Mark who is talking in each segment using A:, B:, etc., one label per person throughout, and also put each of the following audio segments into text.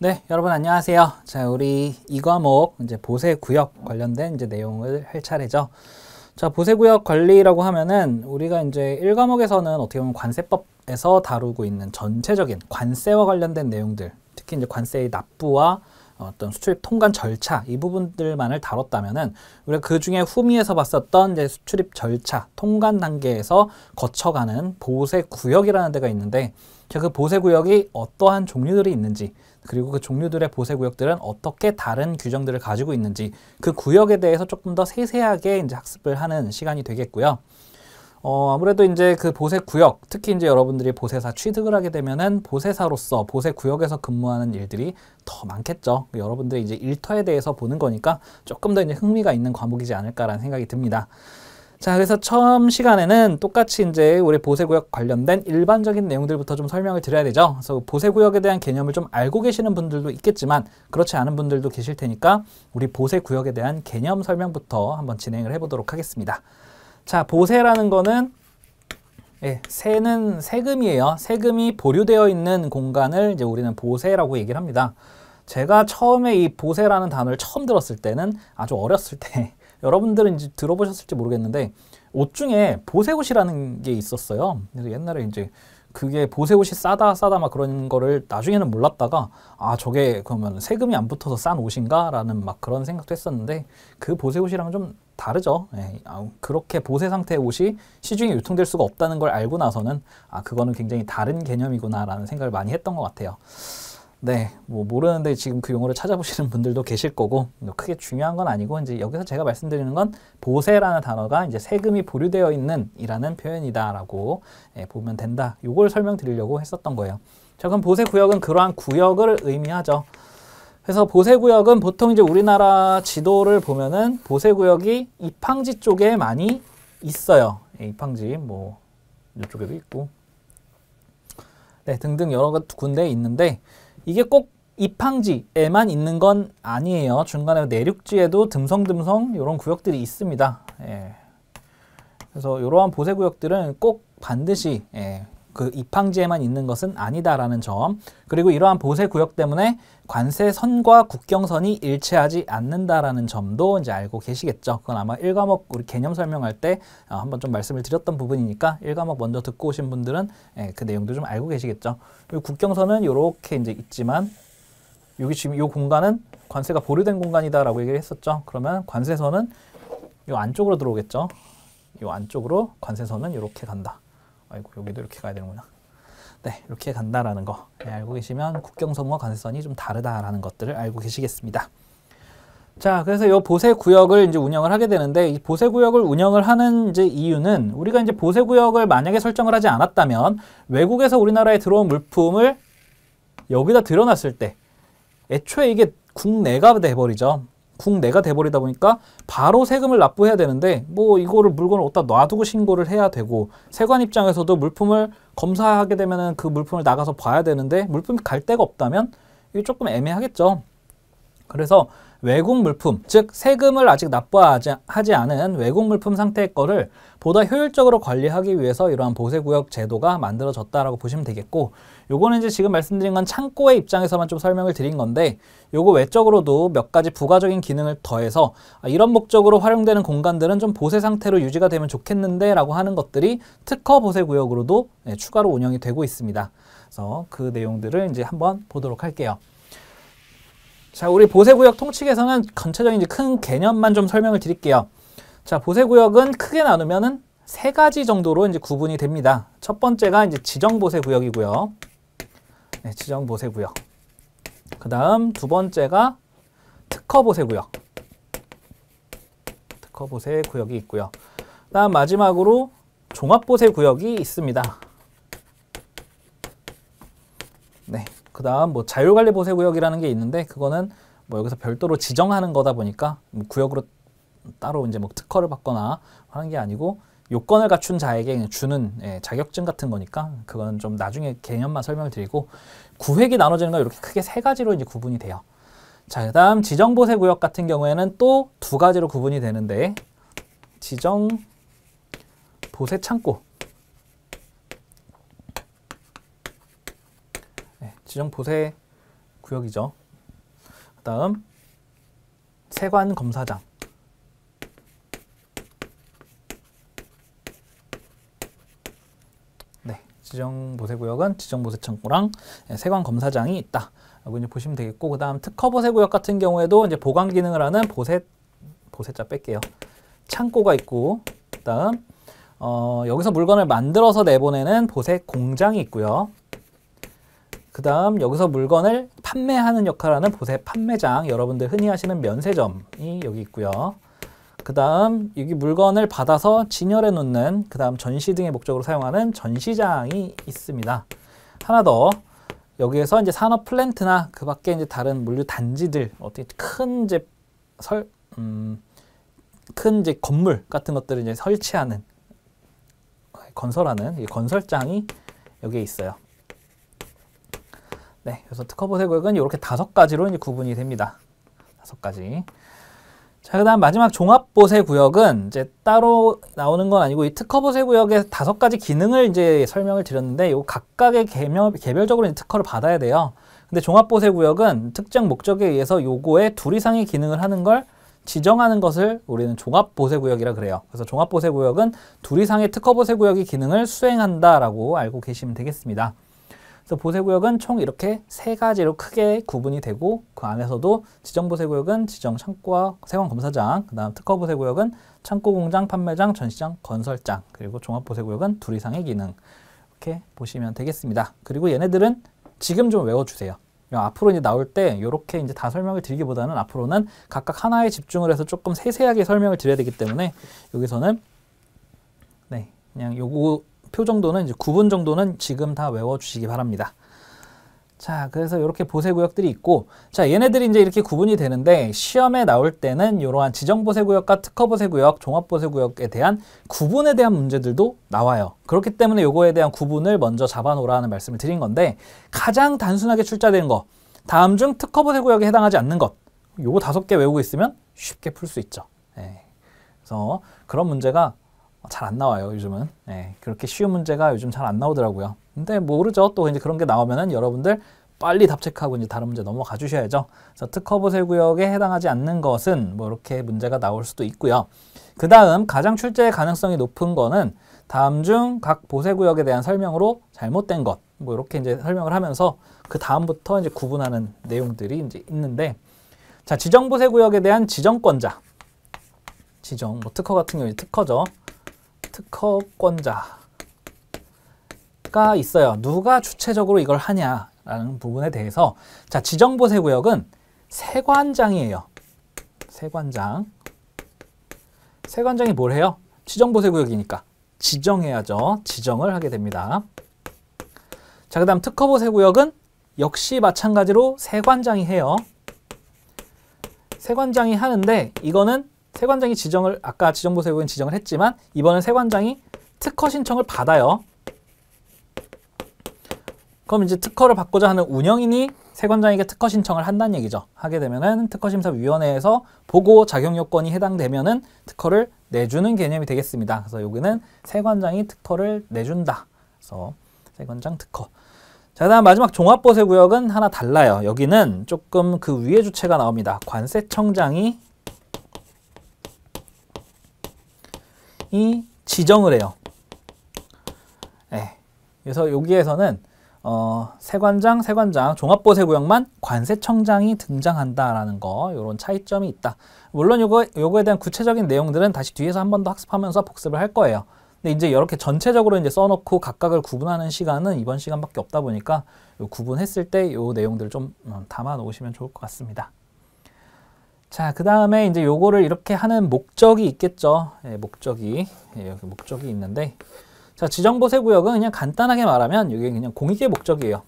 A: 네, 여러분 안녕하세요. 자, 우리 이 과목 이제 보세구역 관련된 이제 내용을 할 차례죠. 자, 보세구역 관리라고 하면은 우리가 이제 1과목에서는 어떻게 보면 관세법에서 다루고 있는 전체적인 관세와 관련된 내용들, 특히 이제 관세의 납부와 어떤 수출입 통관 절차 이 부분들만을 다뤘다면은 우리가 그 중에 후미에서 봤었던 이제 수출입 절차 통관 단계에서 거쳐가는 보세구역이라는 데가 있는데, 그 보세구역이 어떠한 종류들이 있는지, 그리고 그 종류들의 보세구역들은 어떻게 다른 규정들을 가지고 있는지 그 구역에 대해서 조금 더 세세하게 이제 학습을 하는 시간이 되겠고요. 아무래도 이제 그 보세구역, 특히 이제 여러분들이 보세사 취득을 하게 되면은 보세사로서 보세구역에서 근무하는 일들이 더 많겠죠. 여러분들이 이제 일터에 대해서 보는 거니까 조금 더 이제 흥미가 있는 과목이지 않을까라는 생각이 듭니다. 자, 그래서 처음 시간에는 똑같이 이제 우리 보세구역 관련된 일반적인 내용들부터 좀 설명을 드려야 되죠. 그래서 보세구역에 대한 개념을 좀 알고 계시는 분들도 있겠지만 그렇지 않은 분들도 계실 테니까 우리 보세구역에 대한 개념 설명부터 한번 진행을 해보도록 하겠습니다. 자, 보세라는 거는 세는 세금이에요. 세금이 보류되어 있는 공간을 이제 우리는 보세라고 얘기를 합니다. 제가 처음에 이 보세라는 단어를 처음 들었을 때는 아주 어렸을 때 여러분들은 이제 들어보셨을지 모르겠는데 옷 중에 보세옷이라는 게 있었어요. 그래서 옛날에 이제 그게 보세옷이 싸다 막 그런 거를 나중에는 몰랐다가 저게 그러면 세금이 안 붙어서 싼 옷인가? 라는 막 그런 생각도 했었는데 그 보세옷이랑은 좀 다르죠. 그렇게 보세 상태의 옷이 시중에 유통될 수가 없다는 걸 알고 나서는 그거는 굉장히 다른 개념이구나 라는 생각을 많이 했던 것 같아요. 네, 뭐 모르는데 지금 그 용어를 찾아보시는 분들도 계실 거고 크게 중요한 건 아니고 이제 여기서 제가 말씀드리는 건 보세라는 단어가 이제 세금이 보류되어 있는 이라는 표현이다라고 보면 된다. 요걸 설명드리려고 했었던 거예요. 자, 그럼 보세구역은 그러한 구역을 의미하죠. 그래서 보세구역은 보통 이제 우리나라 지도를 보면은 보세구역이 입항지 쪽에 많이 있어요. 입항지 뭐 이쪽에도 있고, 네, 등등 여러 군데 있는데. 이게 꼭 입항지에만 있는 건 아니에요. 중간에 내륙지에도 듬성듬성 이런 구역들이 있습니다. 그래서 이러한 보세구역들은 꼭 반드시 그 입항지에만 있는 것은 아니다라는 점, 그리고 이러한 보세구역 때문에 관세선과 국경선이 일치하지 않는다라는 점도 이제 알고 계시겠죠. 그건 아마 1과목 우리 개념 설명할 때 한번 좀 말씀을 드렸던 부분이니까 1과목 먼저 듣고 오신 분들은 그 내용도 좀 알고 계시겠죠. 국경선은 이렇게 이제 있지만 여기 지금 이 공간은 관세가 보류된 공간이다라고 얘기를 했었죠. 그러면 관세선은 이 안쪽으로 들어오겠죠. 이 안쪽으로 관세선은 이렇게 간다. 아이고, 여기도 이렇게 가야 되는구나. 네, 이렇게 간다라는 거 알고 계시면 국경선과 관세선이 좀 다르다라는 것들을 알고 계시겠습니다. 자, 그래서 이 보세구역을 이제 운영을 하게 되는데, 이 보세구역을 운영을 하는 이제 이유는 우리가 이제 보세구역을 만약에 설정을 하지 않았다면 외국에서 우리나라에 들어온 물품을 여기다 들여놨을 때 애초에 이게 국내가 돼버리죠. 국내가 돼버리다 보니까 바로 세금을 납부해야 되는데 뭐 이거를 물건을 어디다 놔두고 신고를 해야 되고, 세관 입장에서도 물품을 검사하게 되면은 그 물품을 나가서 봐야 되는데 물품이 갈 데가 없다면 이게 조금 애매하겠죠. 그래서 외국 물품, 즉 세금을 아직 납부하지 않은 외국 물품 상태의 거를 보다 효율적으로 관리하기 위해서 이러한 보세구역 제도가 만들어졌다라고 보시면 되겠고, 요거는 이제 지금 말씀드린 건 창고의 입장에서만 좀 설명을 드린 건데, 요거 외적으로도 몇 가지 부가적인 기능을 더해서 이런 목적으로 활용되는 공간들은 좀 보세 상태로 유지가 되면 좋겠는데 라고 하는 것들이 특허 보세구역으로도 추가로 운영이 되고 있습니다. 그래서 그 내용들을 이제 한번 보도록 할게요. 자, 우리 보세구역 통칙에서는 전체적인 이제 큰 개념만 좀 설명을 드릴게요. 자, 보세구역은 크게 나누면은 세 가지 정도로 이제 구분이 됩니다. 첫 번째가 이제 지정보세구역이고요. 네, 지정보세구역. 그 다음 두 번째가 특허보세구역. 특허보세구역이 있고요. 그 다음 마지막으로 종합보세구역이 있습니다. 네. 그 다음 뭐 자율관리보세구역이라는 게 있는데 그거는 뭐 여기서 별도로 지정하는 거다 보니까 뭐 구역으로 따로 이제 뭐 특허를 받거나 하는 게 아니고 요건을 갖춘 자에게 그냥 주는 자격증 같은 거니까 그건 좀 나중에 개념만 설명을 드리고, 구획이 나눠지는 건 이렇게 크게 세 가지로 이제 구분이 돼요. 자, 그 다음 지정보세구역 같은 경우에는 또 두 가지로 구분이 되는데, 지정보세창고. 지정보세 구역이죠. 그 다음 세관 검사장. 네, 지정보세구역은 지정보세창고랑 세관 검사장이 있다. 라고 이제 보시면 되겠고, 그 다음 특허보세구역 같은 경우에도 이제 보관 기능을 하는 보세자 뺄게요. 창고가 있고, 그 다음 여기서 물건을 만들어서 내보내는 보세 공장이 있고요. 그 다음 여기서 물건을 판매하는 역할을 하는 보세 판매장, 여러분들 흔히 하시는 면세점이 여기 있고요. 그 다음 여기 물건을 받아서 진열해 놓는, 그 다음 전시 등의 목적으로 사용하는 전시장이 있습니다. 하나 더, 여기에서 이제 산업 플랜트나 그 밖에 이제 다른 물류 단지들, 어떻게 큰 이제 큰 이제 건물 같은 것들을 이제 설치하는, 건설하는 이 건설장이 여기에 있어요. 네, 그래서 특허보세구역은 이렇게 5가지로 이제 구분이 됩니다. 5가지. 자, 그다음 마지막 종합보세구역은 이제 따로 나오는 건 아니고, 이 특허보세구역의 5가지 기능을 이제 설명을 드렸는데, 요 각각의 개별적으로 이제 특허를 받아야 돼요. 근데 종합보세구역은 특정 목적에 의해서 요거에 2 이상의 기능을 하는 걸 지정하는 것을 우리는 종합보세구역이라 그래요. 그래서 종합보세구역은 2 이상의 특허보세구역이 기능을 수행한다라고 알고 계시면 되겠습니다. 그래서 보세구역은 총 이렇게 3가지로 크게 구분이 되고, 그 안에서도 지정보세구역은 지정창고와 세관검사장, 그 다음 특허보세구역은 창고공장, 판매장, 전시장, 건설장, 그리고 종합보세구역은 2 이상의 기능, 이렇게 보시면 되겠습니다. 그리고 얘네들은 지금 좀 외워주세요. 앞으로 이제 나올 때 이렇게 이제 다 설명을 드리기보다는 앞으로는 각각 하나에 집중을 해서 조금 세세하게 설명을 드려야 되기 때문에, 여기서는 네, 그냥 요거 표 정도는, 이제 구분 정도는 지금 다 외워주시기 바랍니다. 자, 그래서 이렇게 보세구역들이 있고, 자, 얘네들이 이제 이렇게 구분이 되는데, 시험에 나올 때는 이러한 지정보세구역과 특허보세구역, 종합보세구역에 대한 구분에 대한 문제들도 나와요. 그렇기 때문에 요거에 대한 구분을 먼저 잡아놓으라는 말씀을 드린 건데, 가장 단순하게 출제되는 거, 다음 중 특허보세구역에 해당하지 않는 것, 요거 5개 외우고 있으면 쉽게 풀 수 있죠. 네. 그래서 그런 문제가 잘 안 나와요, 요즘은. 네, 그렇게 쉬운 문제가 요즘 잘 안 나오더라고요. 근데 모르죠. 또 이제 그런 게 나오면은 여러분들 빨리 답 체크하고 이제 다른 문제 넘어가 주셔야죠. 그래서 특허보세구역에 해당하지 않는 것은 뭐 이렇게 문제가 나올 수도 있고요. 그 다음 가장 출제 가능성이 높은 거는 다음 중 각 보세구역에 대한 설명으로 잘못된 것, 뭐 이렇게 이제 설명을 하면서 그 다음부터 이제 구분하는 내용들이 이제 있는데, 자, 지정보세구역에 대한 지정권자, 지정, 뭐 특허 같은 경우에 특허죠. 특허권자가 있어요. 누가 주체적으로 이걸 하냐라는 부분에 대해서, 자, 지정보세구역은 세관장이에요. 세관장. 세관장이 뭘 해요? 지정보세구역이니까 지정해야죠. 지정을 하게 됩니다. 자, 그 다음 특허보세구역은 역시 마찬가지로 세관장이 해요. 세관장이 하는데, 이거는 세관장이 지정을, 아까 지정보세구역은 지정을 했지만 이번엔 세관장이 특허 신청을 받아요. 그럼 이제 특허를 받고자 하는 운영인이 세관장에게 특허 신청을 한다는 얘기죠. 하게 되면은 특허심사위원회에서 보고 자격 요건이 해당되면은 특허를 내주는 개념이 되겠습니다. 그래서 여기는 세관장이 특허를 내준다. 그래서 세관장 특허. 자, 그다음 마지막 종합보세구역은 하나 달라요. 여기는 조금 그 위에 주체가 나옵니다. 관세청장이 지정을 해요. 네. 그래서 여기에서는 세관장, 종합보세구역만 관세청장이 등장한다라는 거, 이런 차이점이 있다. 물론 요거에 대한 구체적인 내용들은 다시 뒤에서 한 번 더 학습하면서 복습을 할 거예요. 근데 이제 이렇게 전체적으로 이제 써놓고 각각을 구분하는 시간은 이번 시간밖에 없다 보니까 요 구분했을 때 요 내용들을 좀 담아 놓으시면 좋을 것 같습니다. 자, 그 다음에 이제 요거를 이렇게 하는 목적이 있겠죠. 예, 목적이. 예, 여기 목적이 있는데, 자, 지정보세구역은 그냥 간단하게 말하면 이게 그냥 공익의 목적이에요.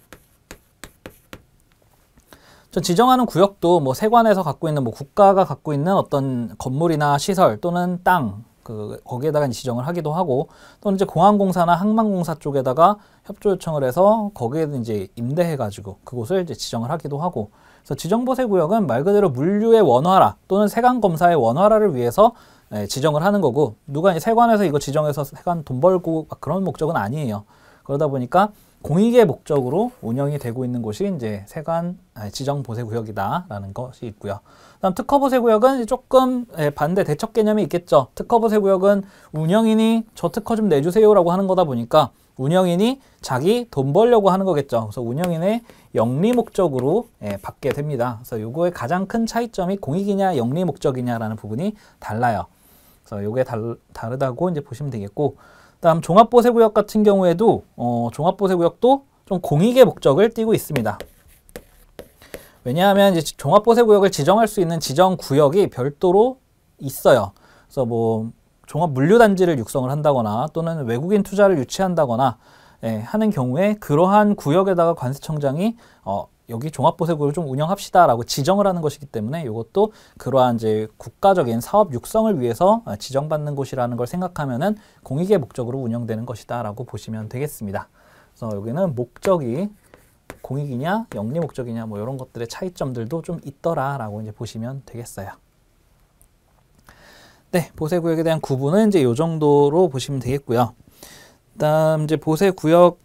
A: 저 지정하는 구역도 뭐 세관에서 갖고 있는, 뭐 국가가 갖고 있는 어떤 건물이나 시설 또는 땅, 거기에다가 지정을 하기도 하고, 또는 이제 공항공사나 항만공사 쪽에다가 협조 요청을 해서 거기에 이제 임대해가지고 그곳을 이제 지정을 하기도 하고, 그래서 지정보세구역은 말 그대로 물류의 원활화 또는 세관검사의 원활화를 위해서 지정을 하는 거고, 누가 이제 세관에서 이거 지정해서 세관 돈 벌고 막 그런 목적은 아니에요. 그러다 보니까 공익의 목적으로 운영이 되고 있는 곳이 이제 지정 보세구역이다라는 것이 있고요. 그다음 특허 보세구역은 조금 반대 대척 개념이 있겠죠. 특허 보세구역은 운영인이 저 특허 좀 내주세요라고 하는 거다 보니까 운영인이 자기 돈 벌려고 하는 거겠죠. 그래서 운영인의 영리 목적으로 받게 됩니다. 그래서 요거의 가장 큰 차이점이 공익이냐 영리 목적이냐라는 부분이 달라요. 그래서 요게 다르다고 이제 보시면 되겠고, 그다음 종합보세구역 같은 경우에도 종합보세구역도 좀 공익의 목적을 띠고 있습니다. 왜냐하면 이제 종합보세구역을 지정할 수 있는 지정구역이 별도로 있어요. 그래서 뭐 종합물류단지를 육성을 한다거나 또는 외국인 투자를 유치한다거나 하는 경우에 그러한 구역에다가 관세청장이 여기 종합보세구역을 좀 운영합시다라고 지정을 하는 것이기 때문에 이것도 그러한 이제 국가적인 사업 육성을 위해서 지정받는 곳이라는 걸 생각하면은 공익의 목적으로 운영되는 것이다라고 보시면 되겠습니다. 그래서 여기는 목적이 공익이냐 영리 목적이냐 뭐 이런 것들의 차이점들도 좀 있더라라고 이제 보시면 되겠어요. 네, 보세구역에 대한 구분은 이제 이 정도로 보시면 되겠고요. 그다음 이제 보세구역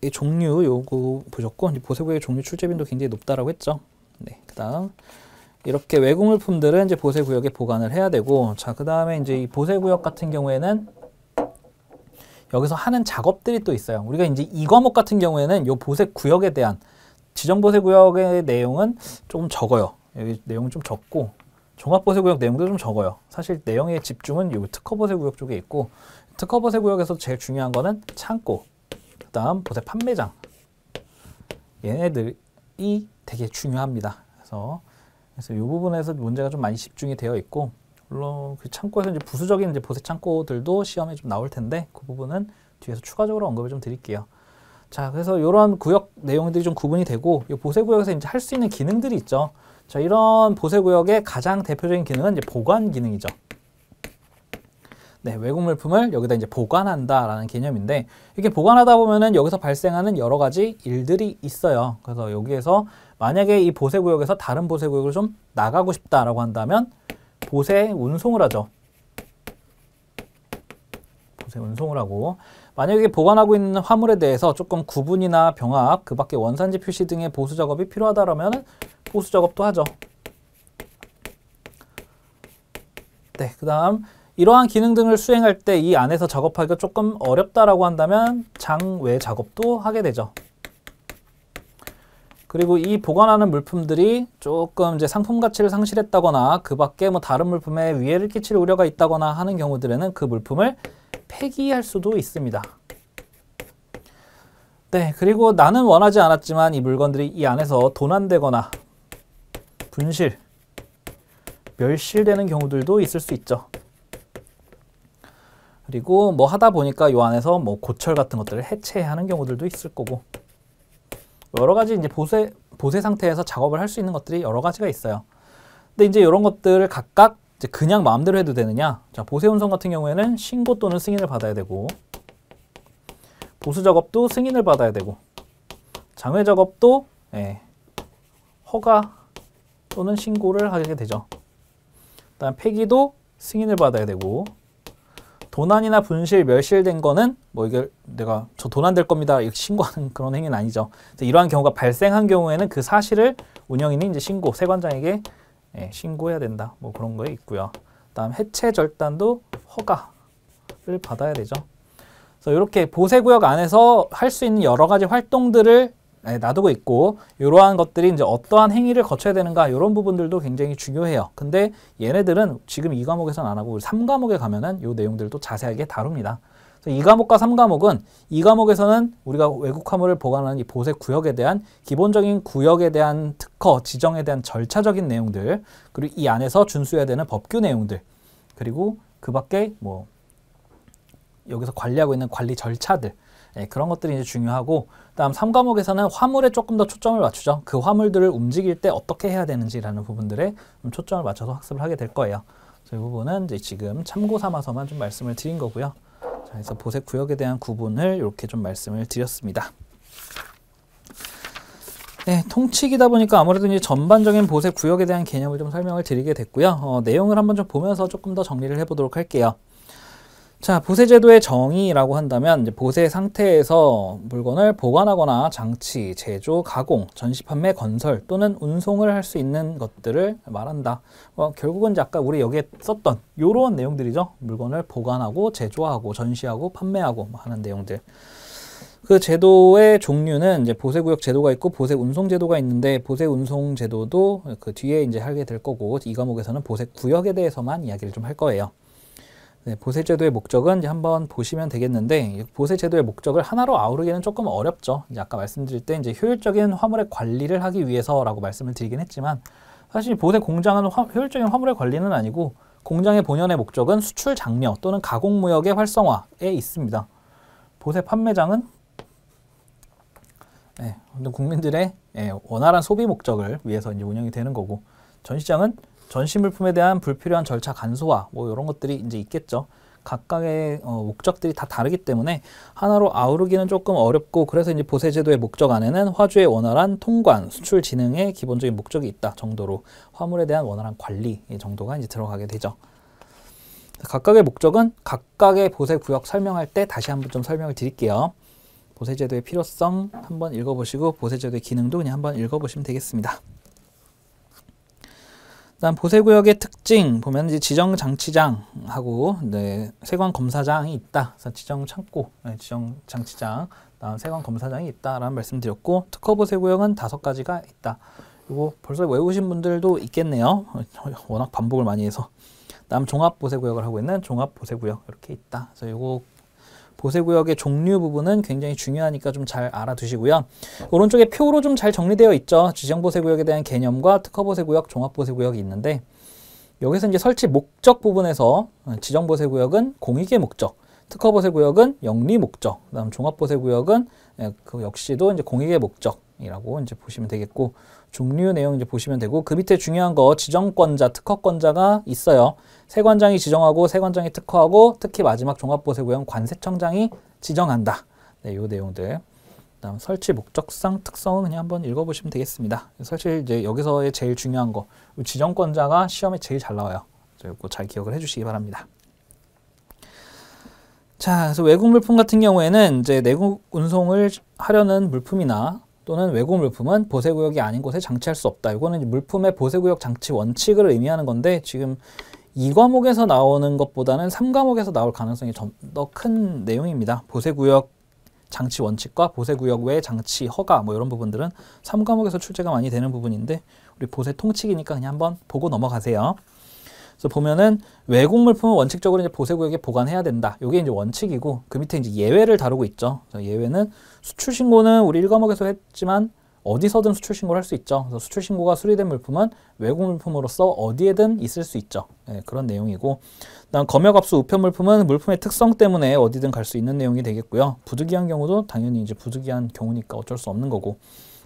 A: 이 종류 요거 보셨고, 보세구역의 종류 출제빈도 굉장히 높다라고 했죠. 네, 그다음 이렇게 외국물품들은 이제 보세구역에 보관을 해야 되고, 자 그다음에 이제 이 보세구역 같은 경우에는 여기서 하는 작업들이 또 있어요. 우리가 이제 이 과목 같은 경우에는 요 보세구역에 대한 지정보세구역의 내용은 조금 적어요. 여기 내용은 좀 적고 종합보세구역 내용도 좀 적어요. 사실 내용의 집중은 요 특허보세구역 쪽에 있고, 특허보세구역에서 제일 중요한 거는 창고, 그 다음 보세 판매장, 얘네들이 되게 중요합니다. 그래서 이 부분에서 문제가 좀 많이 집중이 되어 있고, 물론 그 창고에서 이제 부수적인 이제 보세 창고들도 시험에 좀 나올 텐데 그 부분은 뒤에서 추가적으로 언급을 좀 드릴게요. 자, 그래서 이런 구역 내용들이 좀 구분이 되고, 이 보세구역에서 이제 할 수 있는 기능들이 있죠. 자, 이런 보세구역의 가장 대표적인 기능은 이제 보관 기능이죠. 네, 외국 물품을 여기다 이제 보관한다라는 개념인데, 이렇게 보관하다 보면은 여기서 발생하는 여러 가지 일들이 있어요. 그래서 여기에서 만약에 이 보세구역에서 다른 보세구역으로 좀 나가고 싶다라고 한다면 보세 운송을 하죠. 보세 운송을 하고, 만약에 보관하고 있는 화물에 대해서 조금 구분이나 병합, 그 밖에 원산지 표시 등의 보수 작업이 필요하다라면 보수 작업도 하죠. 네, 그 다음 이러한 기능 등을 수행할 때 이 안에서 작업하기가 조금 어렵다라고 한다면 장외 작업도 하게 되죠. 그리고 이 보관하는 물품들이 조금 이제 상품 가치를 상실했다거나 그 밖에 뭐 다른 물품에 위해를 끼칠 우려가 있다거나 하는 경우들에는 그 물품을 폐기할 수도 있습니다. 네, 그리고 나는 원하지 않았지만 이 물건들이 이 안에서 도난되거나 분실, 멸실되는 경우들도 있을 수 있죠. 그리고 뭐 하다 보니까 이 안에서 뭐 고철 같은 것들을 해체하는 경우들도 있을 거고, 여러 가지 이제 보세 상태에서 작업을 할 수 있는 것들이 여러 가지가 있어요. 근데 이제 이런 것들을 각각 이제 그냥 마음대로 해도 되느냐? 자, 보세 운송 같은 경우에는 신고 또는 승인을 받아야 되고, 보수 작업도 승인을 받아야 되고, 장외 작업도 허가 또는 신고를 하게 되죠. 그다음 폐기도 승인을 받아야 되고, 도난이나 분실, 멸실된 거는 뭐 이게 내가 저 도난될 겁니다 이렇게 신고하는 그런 행위는 아니죠. 이러한 경우가 발생한 경우에는 그 사실을 운영인이 이제 세관장에게 신고해야 된다. 뭐 그런 거에 있고요. 그다음 해체 절단도 허가를 받아야 되죠. 그래서 이렇게 보세구역 안에서 할 수 있는 여러 가지 활동들을 놔두고 있고, 이러한 것들이 이제 어떠한 행위를 거쳐야 되는가, 이런 부분들도 굉장히 중요해요. 근데 얘네들은 지금 이 과목에서는 안 하고 3과목에 가면은 이 내용들도 자세하게 다룹니다. 그래서 2과목과 3과목은 이 과목에서는 우리가 외국 화물을 보관하는 이 보세 구역에 대한 기본적인 구역에 대한 특허 지정에 대한 절차적인 내용들, 그리고 이 안에서 준수해야 되는 법규 내용들, 그리고 그 밖에 뭐 여기서 관리하고 있는 관리 절차들, 그런 것들이 이제 중요하고, 다음 3과목에서는 화물에 조금 더 초점을 맞추죠. 그 화물들을 움직일 때 어떻게 해야 되는지라는 부분들에 좀 초점을 맞춰서 학습을 하게 될 거예요. 그래서 이 부분은 이제 지금 참고 삼아서만 좀 말씀을 드린 거고요. 자, 그래서 보세 구역에 대한 구분을 이렇게 좀 말씀을 드렸습니다. 네, 통칙이다 보니까 아무래도 이제 전반적인 보세 구역에 대한 개념을 좀 설명을 드리게 됐고요. 내용을 한번 좀 보면서 조금 더 정리를 해보도록 할게요. 자, 보세제도의 정의라고 한다면 이제 보세 상태에서 물건을 보관하거나 장치, 제조, 가공, 전시 판매, 건설 또는 운송을 할 수 있는 것들을 말한다. 결국은 이제 아까 우리 여기에 썼던 이런 내용들이죠. 물건을 보관하고 제조하고 전시하고 판매하고 하는 내용들. 그 제도의 종류는 이제 보세구역 제도가 있고 보세운송제도가 있는데 보세운송제도도 그 뒤에 이제 하게 될 거고 이 과목에서는 보세구역에 대해서만 이야기를 좀 할 거예요. 네, 보세제도의 목적은 이제 한번 보시면 되겠는데 보세제도의 목적을 하나로 아우르기는 조금 어렵죠. 이제 아까 말씀드릴 때 이제 효율적인 화물의 관리를 하기 위해서라고 말씀을 드리긴 했지만 사실 보세 공장은 효율적인 화물의 관리는 아니고 공장의 본연의 목적은 수출 장려 또는 가공무역의 활성화에 있습니다. 보세 판매장은 국민들의 원활한 소비 목적을 위해서 이제 운영이 되는 거고 전시장은 전시 물품에 대한 불필요한 절차 간소화 뭐 이런 것들이 이제 있겠죠. 각각의 목적들이 다 다르기 때문에 하나로 아우르기는 조금 어렵고 그래서 이제 보세제도의 목적 안에는 화주의 원활한 통관, 수출 진흥의 기본적인 목적이 있다 정도로 화물에 대한 원활한 관리 정도가 이제 들어가게 되죠. 각각의 목적은 각각의 보세 구역 설명할 때 다시 한번 좀 설명을 드릴게요. 보세제도의 필요성 한번 읽어보시고 보세제도의 기능도 그냥 한번 읽어보시면 되겠습니다. 다음 보세구역의 특징 보면 이제 지정장치장하고 세관검사장이 있다. 그래서 지정창고, 지정장치장, 다음 세관검사장이 있다라는 말씀드렸고 특허보세구역은 5가지가 있다. 이거 벌써 외우신 분들도 있겠네요. 워낙 반복을 많이 해서. 다음 종합보세구역을 하고 있는 종합보세구역 이렇게 있다. 그래서 이거 보세구역의 종류 부분은 굉장히 중요하니까 좀 잘 알아두시고요. 오른쪽에 표로 좀 잘 정리되어 있죠. 지정보세구역에 대한 개념과 특허보세구역, 종합보세구역이 있는데 여기서 이제 설치 목적 부분에서 지정보세구역은 공익의 목적, 특허보세구역은 영리 목적, 그다음 종합보세구역은 그 역시도 이제 공익의 목적이라고 이제 보시면 되겠고 종류 내용 이제 보시면 되고 그 밑에 중요한 거 지정권자, 특허권자가 있어요. 세관장이 지정하고 세관장이 특허하고 특히 마지막 종합보세구역은 관세청장이 지정한다. 네, 요 내용들. 그다음 설치 목적상 특성은 그냥 한번 읽어보시면 되겠습니다. 사실 이제 여기서의 제일 중요한 거 지정권자가 시험에 제일 잘 나와요. 이거 잘 기억을 해주시기 바랍니다. 자, 그래서 외국 물품 같은 경우에는 이제 내국 운송을 하려는 물품이나 또는 외국 물품은 보세구역이 아닌 곳에 장치할 수 없다. 이거는 물품의 보세구역 장치 원칙을 의미하는 건데 지금 2과목에서 나오는 것보다는 3과목에서 나올 가능성이 좀 더 큰 내용입니다. 보세구역 장치 원칙과 보세구역 외 장치 허가 뭐 이런 부분들은 3과목에서 출제가 많이 되는 부분인데 우리 보세 통칙이니까 그냥 한번 보고 넘어가세요. 그래서 보면은 외국 물품은 원칙적으로 이제 보세구역에 보관해야 된다. 이게 이제 원칙이고 그 밑에 이제 예외를 다루고 있죠. 예외는 수출 신고는 우리 1과목에서 했지만 어디서든 수출 신고를 할 수 있죠. 그래서 수출 신고가 수리된 물품은 외국 물품으로서 어디에든 있을 수 있죠. 그런 내용이고, 그다음 검역압수 우편 물품은 물품의 특성 때문에 어디든 갈 수 있는 내용이 되겠고요. 부득이한 경우도 당연히 이제 부득이한 경우니까 어쩔 수 없는 거고.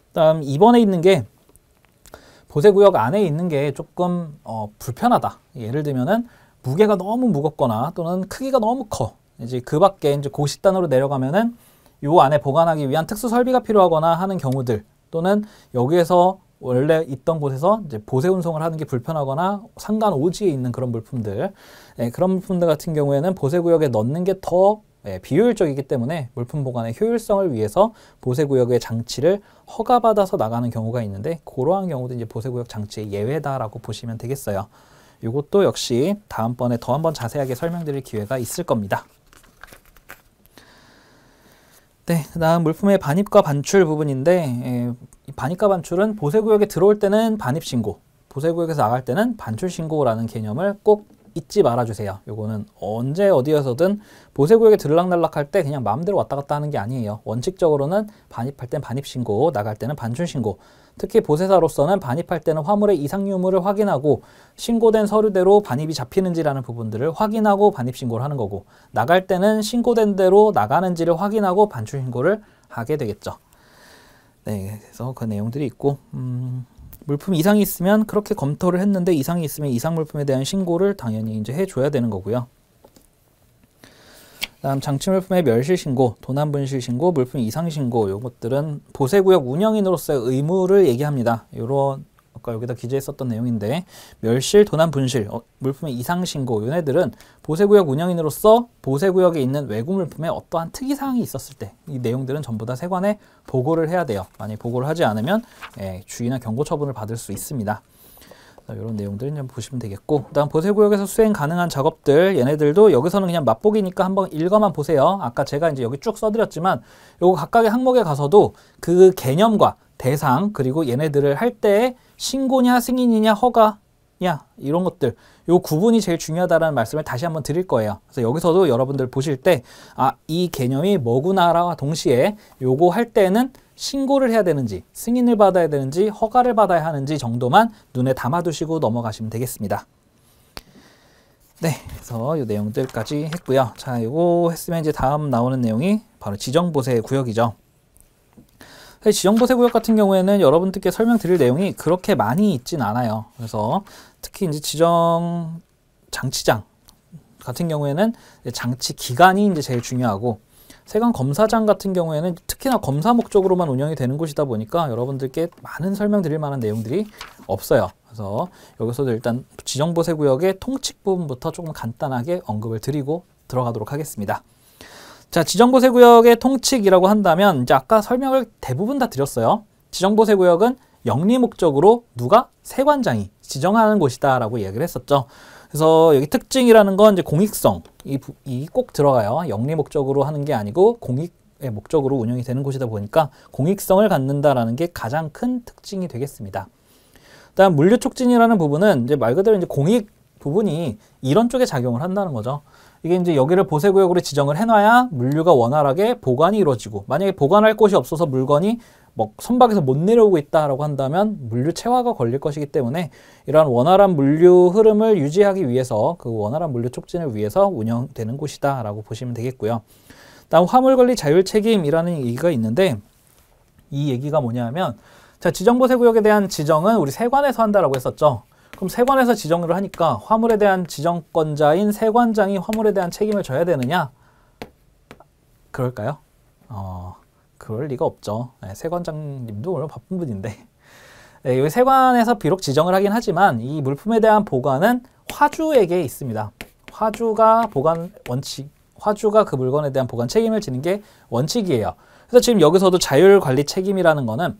A: 그다음 2번에 있는 게 보세구역 안에 있는 게 조금 불편하다. 예를 들면은 무게가 너무 무겁거나 또는 크기가 너무 커. 이제 그 밖에 이제 고식단으로 내려가면은 요 안에 보관하기 위한 특수 설비가 필요하거나 하는 경우들 또는 여기에서 원래 있던 곳에서 이제 보세 운송을 하는 게 불편하거나 상간 오지에 있는 그런 물품들, 그런 물품들 같은 경우에는 보세구역에 넣는 게 더 비효율적이기 때문에 물품 보관의 효율성을 위해서 보세구역의 장치를 허가받아서 나가는 경우가 있는데 그러한 경우도 이제 보세구역 장치의 예외다라고 보시면 되겠어요. 이것도 역시 다음번에 더 한번 자세하게 설명드릴 기회가 있을 겁니다. 네, 그다음 물품의 반입과 반출 부분인데 반입과 반출은 보세구역에 들어올 때는 반입신고, 보세구역에서 나갈 때는 반출신고라는 개념을 꼭 잊지 말아주세요. 요거는 언제 어디에서든 보세구역에 들락날락할 때 그냥 마음대로 왔다 갔다 하는 게 아니에요. 원칙적으로는 반입할 땐 반입신고, 나갈 때는 반출신고. 특히 보세사로서는 반입할 때는 화물의 이상 유무를 확인하고 신고된 서류대로 반입이 잡히는지라는 부분들을 확인하고 반입신고를 하는 거고, 나갈 때는 신고된 대로 나가는지를 확인하고 반출신고를 하게 되겠죠. 네, 그래서 그 내용들이 있고 물품 이상이 있으면 그렇게 검토를 했는데 이상이 있으면 이상 물품에 대한 신고를 당연히 이제 해줘야 되는 거고요. 다음 장치 물품의 멸실 신고, 도난 분실 신고, 물품 이상 신고, 요것들은 보세구역 운영인으로서의 의무를 얘기합니다. 요런 아까 여기다 기재했었던 내용인데 멸실, 도난, 분실, 물품의 이상 신고 얘네들은 보세구역 운영인으로서 보세구역에 있는 외국 물품에 어떠한 특이사항이 있었을 때 이 내용들은 전부 다 세관에 보고를 해야 돼요. 만약 보고를 하지 않으면 주의나 경고 처분을 받을 수 있습니다. 이런 내용들은 좀 보시면 되겠고, 그다음 보세구역에서 수행 가능한 작업들 얘네들도 여기서는 그냥 맛보기니까 한번 읽어만 보세요. 아까 제가 이제 여기 쭉 써드렸지만 요거 각각의 항목에 가서도 그 개념과 대상 그리고 얘네들을 할 때 신고냐 승인이냐 허가냐 이런 것들 요 구분이 제일 중요하다라는 말씀을 다시 한번 드릴 거예요. 그래서 여기서도 여러분들 보실 때 이 개념이 뭐구나와 동시에 요거 할 때는 신고를 해야 되는지 승인을 받아야 되는지 허가를 받아야 하는지 정도만 눈에 담아두시고 넘어가시면 되겠습니다. 네, 그래서 이 내용들까지 했고요. 자, 이거 했으면 이제 다음 나오는 내용이 바로 지정보세 구역이죠. 지정보세 구역 같은 경우에는 여러분들께 설명드릴 내용이 그렇게 많이 있진 않아요. 그래서 특히 이제 지정 장치장 같은 경우에는 장치 기간이 이제 제일 중요하고, 세관 검사장 같은 경우에는 특히나 검사 목적으로만 운영이 되는 곳이다 보니까 여러분들께 많은 설명드릴 만한 내용들이 없어요. 그래서 여기서도 일단 지정보세 구역의 통칙 부분부터 조금 간단하게 언급을 드리고 들어가도록 하겠습니다. 자, 지정보세 구역의 통칙이라고 한다면 이제 아까 설명을 대부분 다 드렸어요. 지정보세 구역은 영리 목적으로 누가? 세관장이 지정하는 곳이다라고 이야기를 했었죠. 그래서 여기 특징이라는 건 이제 공익성, 이 꼭 들어가요. 영리 목적으로 하는 게 아니고 공익의 목적으로 운영이 되는 곳이다 보니까 공익성을 갖는다라는 게 가장 큰 특징이 되겠습니다. 다음 물류 촉진이라는 부분은 이제 말 그대로 이제 공익 부분이 이런 쪽에 작용을 한다는 거죠. 이게 이제 여기를 보세구역으로 지정을 해놔야 물류가 원활하게 보관이 이루어지고, 만약에 보관할 곳이 없어서 물건이 선박에서 못 내려오고 있다라고 한다면 물류 체화가 걸릴 것이기 때문에 이러한 원활한 물류 흐름을 유지하기 위해서 그 원활한 물류 촉진을 위해서 운영되는 곳이다라고 보시면 되겠고요. 다음 화물관리 자율책임이라는 얘기가 있는데, 이 얘기가 뭐냐면, 자, 지정보세 구역에 대한 지정은 우리 세관에서 한다라고 했었죠. 그럼 세관에서 지정을 하니까 화물에 대한 지정권자인 세관장이 화물에 대한 책임을 져야 되느냐? 그럴까요? 그럴 리가 없죠. 세관장님도 원래 바쁜 분인데. 여기 세관에서 비록 지정을 하긴 하지만 이 물품에 대한 보관은 화주에게 있습니다. 화주가 그 물건에 대한 보관 책임을 지는 게 원칙이에요. 그래서 지금 여기서도 자율관리 책임이라는 거는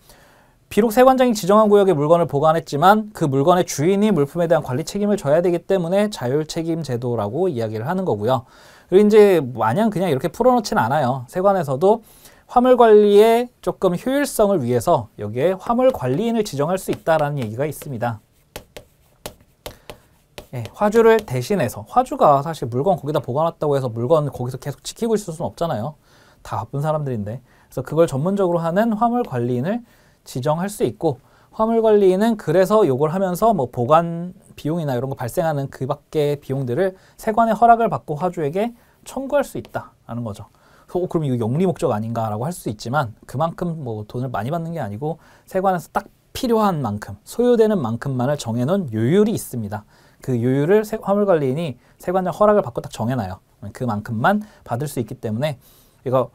A: 비록 세관장이 지정한 구역에 물건을 보관했지만 그 물건의 주인이 물품에 대한 관리 책임을 져야 되기 때문에 자율책임 제도라고 이야기를 하는 거고요. 그리고 이제 마냥 그냥 이렇게 풀어놓지는 않아요. 세관에서도 화물 관리의 조금 효율성을 위해서 여기에 화물 관리인을 지정할 수 있다라는 얘기가 있습니다. 화주를 대신해서, 화주가 사실 물건 거기다 보관했다고 해서 물건 거기서 계속 지키고 있을 수는 없잖아요. 다 바쁜 사람들인데. 그래서 그걸 전문적으로 하는 화물 관리인을 지정할 수 있고, 화물관리인은 그래서 요걸 하면서 보관 비용이나 이런 거 발생하는 그 밖의 비용들을 세관의 허락을 받고 화주에게 청구할 수 있다라는 거죠. 그럼 이거 영리 목적 아닌가라고 할 수 있지만 그만큼 돈을 많이 받는 게 아니고 세관에서 딱 필요한 만큼, 소요되는 만큼만을 정해놓은 요율이 있습니다. 그 요율을 화물관리인이 세관장 허락을 받고 딱 정해놔요. 그만큼만 받을 수 있기 때문에 이거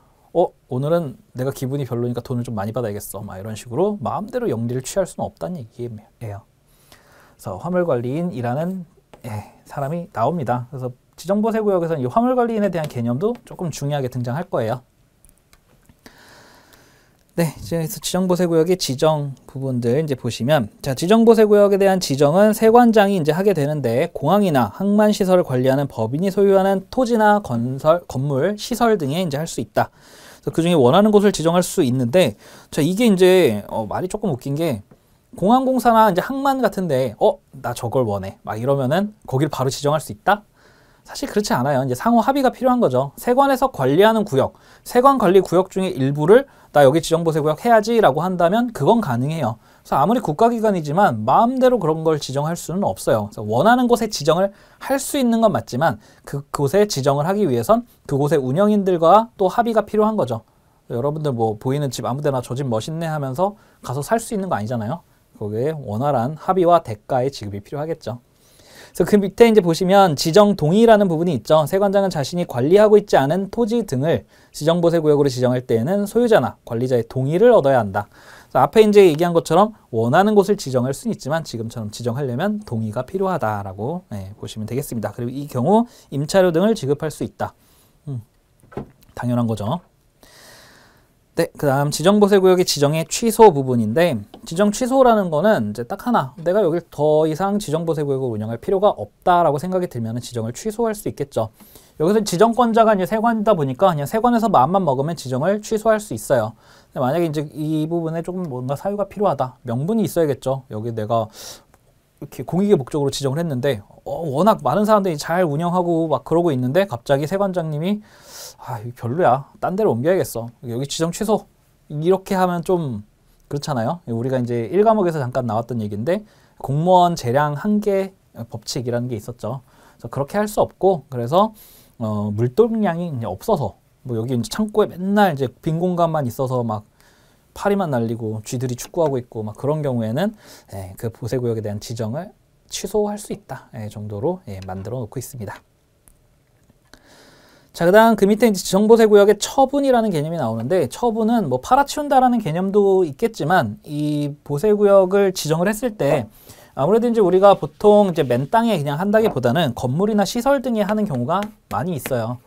A: 오늘은 내가 기분이 별로니까 돈을 좀 많이 받아야겠어. 이런 식으로 마음대로 영리를 취할 수는 없다는 얘기예요. 그래서 화물관리인이라는 사람이 나옵니다. 그래서 지정보세 구역에서는 이 화물관리인에 대한 개념도 조금 중요하게 등장할 거예요. 네, 그래서 지정보세 구역의 지정 부분들 이제 보시면, 자, 지정보세 구역에 대한 지정은 세관장이 이제 하게 되는데, 공항이나 항만 시설을 관리하는 법인이 소유하는 토지나 건물, 시설 등에 이제 할 수 있다. 그래서 그 중에 원하는 곳을 지정할 수 있는데, 자, 이게 이제 말이 조금 웃긴 게, 공항공사나 이제 항만 같은데, 나 저걸 원해. 이러면은 거기를 바로 지정할 수 있다? 사실 그렇지 않아요. 이제 상호 합의가 필요한 거죠. 세관에서 관리하는 구역, 세관 관리 구역 중에 일부를 나 여기 지정보세 구역 해야지 라고 한다면 그건 가능해요. 그래서 아무리 국가기관이지만 마음대로 그런 걸 지정할 수는 없어요. 그래서 원하는 곳에 지정을 할 수 있는 건 맞지만 그곳에 지정을 하기 위해선 그곳의 운영인들과 또 합의가 필요한 거죠. 여러분들 보이는 집 아무데나 저 집 멋있네 하면서 가서 살 수 있는 거 아니잖아요. 거기에 원활한 합의와 대가의 지급이 필요하겠죠. 그래서 그 밑에 이제 보시면 지정 동의라는 부분이 있죠. 세관장은 자신이 관리하고 있지 않은 토지 등을 지정보세 구역으로 지정할 때에는 소유자나 관리자의 동의를 얻어야 한다. 그래서 앞에 이제 얘기한 것처럼 원하는 곳을 지정할 수는 있지만 지금처럼 지정하려면 동의가 필요하다라고 보시면 되겠습니다. 그리고 이 경우 임차료 등을 지급할 수 있다. 당연한 거죠. 네, 그 다음 지정보세구역의 지정의 취소 부분인데, 지정 취소라는 거는 이제 딱 하나, 내가 여길 더 이상 지정보세구역을 운영할 필요가 없다라고 생각이 들면 지정을 취소할 수 있겠죠. 여기서 지정권자가 이제 세관이다 보니까 그냥 세관에서 마음만 먹으면 지정을 취소할 수 있어요. 근데 만약에 이제 이 부분에 조금 뭔가 사유가 필요하다, 명분이 있어야겠죠. 여기 내가 이렇게 공익의 목적으로 지정을 했는데 워낙 많은 사람들이 잘 운영하고 막 그러고 있는데 갑자기 세관장님이 이거 별로야, 딴 데로 옮겨야겠어, 여기 지정 취소, 이렇게 하면 좀 그렇잖아요. 우리가 이제 1과목에서 잠깐 나왔던 얘기인데 공무원 재량 한계 법칙이라는 게 있었죠. 그래서 그렇게 할 수 없고, 그래서 물동량이 이제 없어서 뭐 여기 이제 창고에 맨날 이제 빈 공간만 있어서 막 파리만 날리고 쥐들이 축구하고 있고 막 그런 경우에는 그 보세구역에 대한 지정을 취소할 수 있다 정도로 만들어 놓고 있습니다. 자, 그 다음 그 밑에 이제 지정보세구역의 처분이라는 개념이 나오는데, 처분은 뭐 팔아치운다라는 개념도 있겠지만 이 보세구역을 지정을 했을 때 아무래도 이제 우리가 보통 이제 맨 땅에 그냥 한다기보다는 건물이나 시설 등에 하는 경우가 많이 있어요.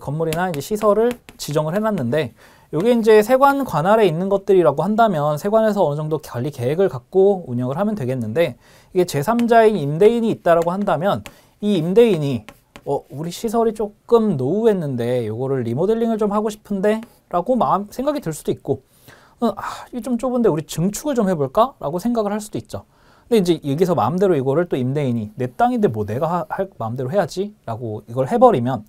A: 건물이나 이제 시설을 지정을 해놨는데, 이게 이제 세관 관할에 있는 것들이라고 한다면 세관에서 어느 정도 관리 계획을 갖고 운영을 하면 되겠는데, 이게 제3자인 임대인이 있다라고 한다면 이 임대인이 우리 시설이 조금 노후했는데 요거를 리모델링을 좀 하고 싶은데 라고 생각이 들 수도 있고, 이게 좀 좁은데 우리 증축을 좀 해볼까? 라고 생각을 할 수도 있죠. 근데 이제 여기서 마음대로 이거를 또 임대인이 내 땅인데 뭐 내가 할 마음대로 해야지 라고 이걸 해버리면,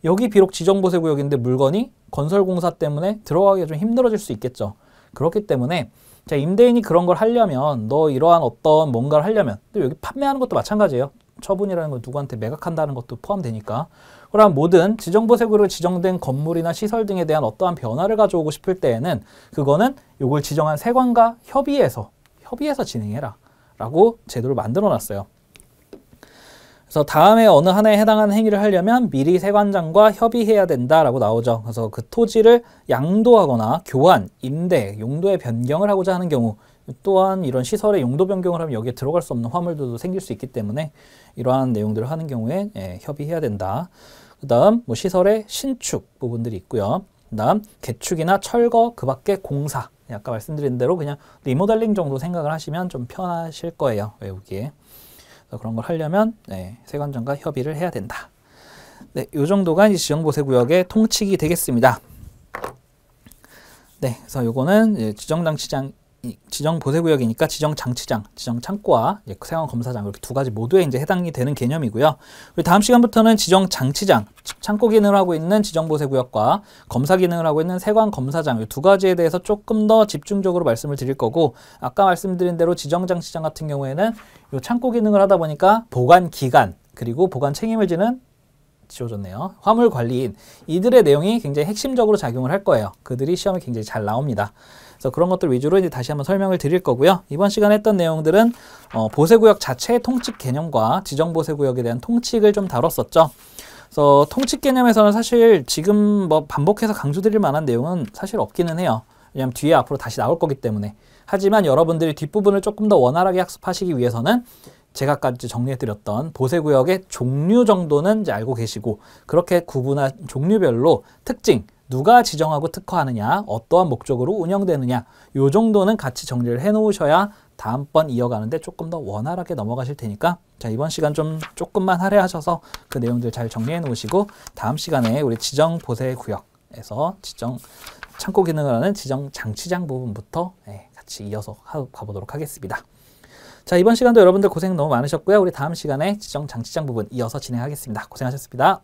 A: 여기 비록 지정보세구역인데 물건이 건설공사 때문에 들어가기가 좀 힘들어질 수 있겠죠. 그렇기 때문에 자, 임대인이 그런 걸 하려면, 너 이러한 어떤 뭔가를 하려면, 또 여기 판매하는 것도 마찬가지예요. 처분이라는 건 누구한테 매각한다는 것도 포함되니까. 그럼 모든 지정보세구역으로 지정된 건물이나 시설 등에 대한 어떠한 변화를 가져오고 싶을 때에는 그거는 요걸 지정한 세관과 협의해서 진행해라 라고 제도를 만들어 놨어요. 그래서 다음에 어느 하나에 해당하는 행위를 하려면 미리 세관장과 협의해야 된다라고 나오죠. 그래서 그 토지를 양도하거나 교환, 임대, 용도의 변경을 하고자 하는 경우, 또한 이런 시설의 용도 변경을 하면 여기에 들어갈 수 없는 화물들도 생길 수 있기 때문에 이러한 내용들을 하는 경우에 협의해야 된다. 그 다음 뭐 시설의 신축 부분들이 있고요. 그 다음 개축이나 철거, 그 밖에 공사, 아까 말씀드린 대로 그냥 리모델링 정도 생각을 하시면 좀 편하실 거예요, 외우기에. 그런 걸 하려면 세관장과 협의를 해야 된다. 네, 이 정도가 이제 지정보세구역의 통칙이 되겠습니다. 네, 그래서 요거는 지정보세구역이니까 지정장치장, 지정창고와 세관검사장, 이렇게 두 가지 모두에 이제 해당이 되는 개념이고요. 그리고 다음 시간부터는 지정장치장, 창고 기능을 하고 있는 지정보세구역과 검사 기능을 하고 있는 세관검사장, 이 두 가지에 대해서 조금 더 집중적으로 말씀을 드릴 거고, 아까 말씀드린 대로 지정장치장 같은 경우에는 이 창고 기능을 하다 보니까 보관 기간, 그리고 보관 책임을 지는 지워졌네요. 화물 관리인, 이들의 내용이 굉장히 핵심적으로 작용을 할 거예요. 그들이 시험에 굉장히 잘 나옵니다. 그래서 그런 것들 위주로 이제 다시 한번 설명을 드릴 거고요. 이번 시간에 했던 내용들은 보세구역 자체의 통칙 개념과 지정보세구역에 대한 통칙을 좀 다뤘었죠. 그래서 통칙 개념에서는 사실 지금 뭐 반복해서 강조드릴 만한 내용은 사실 없기는 해요. 왜냐하면 뒤에 앞으로 다시 나올 거기 때문에. 하지만 여러분들이 뒷부분을 조금 더 원활하게 학습하시기 위해서는 제가 아까 정리해드렸던 보세구역의 종류 정도는 이제 알고 계시고, 그렇게 구분한 종류별로 특징, 누가 지정하고 특허하느냐, 어떠한 목적으로 운영되느냐, 요 정도는 같이 정리를 해 놓으셔야 다음번 이어가는데 조금 더 원활하게 넘어가실 테니까, 자, 이번 시간 좀 조금만 할애하셔서 그 내용들 잘 정리해 놓으시고 다음 시간에 우리 지정보세구역에서 창고 기능을 하는 지정장치장 부분부터 같이 이어서 가보도록 하겠습니다. 자, 이번 시간도 여러분들 고생 너무 많으셨고요. 우리 다음 시간에 지정장치장 부분 이어서 진행하겠습니다. 고생하셨습니다.